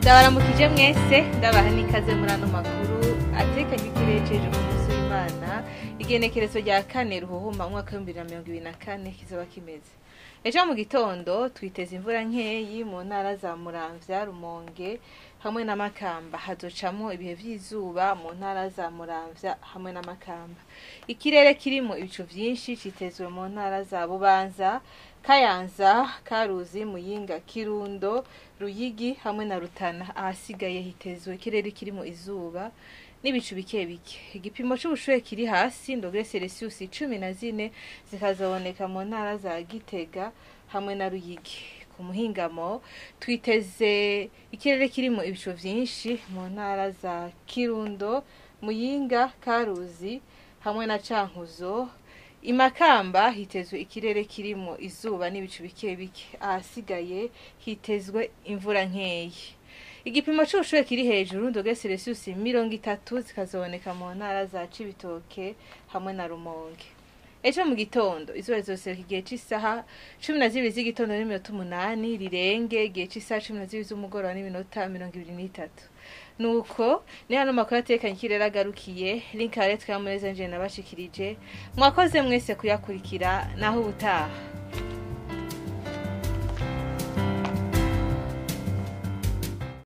Ndabaramukije mwese ndabaha n'ikaze muri ano makuru atekanye ikirejeje ku munsi w'Imana igenekerezo rya 4 Ruhuhuma umwaka wa 2024 kizoba kimeze. Ejo mu gitondo twiteze imvura nkeyi mu ntara za Muramvya, Rumonge hamwe na Makamba, hazocamwo ibihe vy'izuba mu ntara za Muramvya hamwe na Makamba. Ikirere kirimo ibicu vyinshi citezwe mu ntara za Bubanza, Kayanza, Karuzi, Muyinga, Kirundo, Ruyigi hamwe na Rutana. Ahasigaye hitezwe ikirere kirimo izuba n'ibicu bike bike. Igipimo c'ubushuhe kiri hasi ndogere Celsius 14 zikazaboneka mu ntara za Gitega hamwe na Ruyigi. Ku muhingamo twiteze ikirere kirimo ibicu vyinshi mu ntara za Kirundo, Muyinga, Karuzi hamwe na Cankuzo. Imakamba hitezwe ikirere kirimo izuba n'ibicu bike bike. Ahasigaye hitezwe imvura nkeyi. Igipimo c'ubushuhe kiri hejuru ndogere Celsius 30 zikazaboneka mu ntara za Cibitoke hamwe na Rumonge. Ejo mu gitondo izuba rizoseruka igihe c'isaha 12 z'igitondo n'iminota 8 rirenge igihe c'isaha 12 z'umugoroba n'iminota 23. Nuko ni hano makuru atekanye ikirere agarukiye. Link aretse kamuneza nje nabashikirije. Mwakoze mwese kuyakurikira naho ubutaha.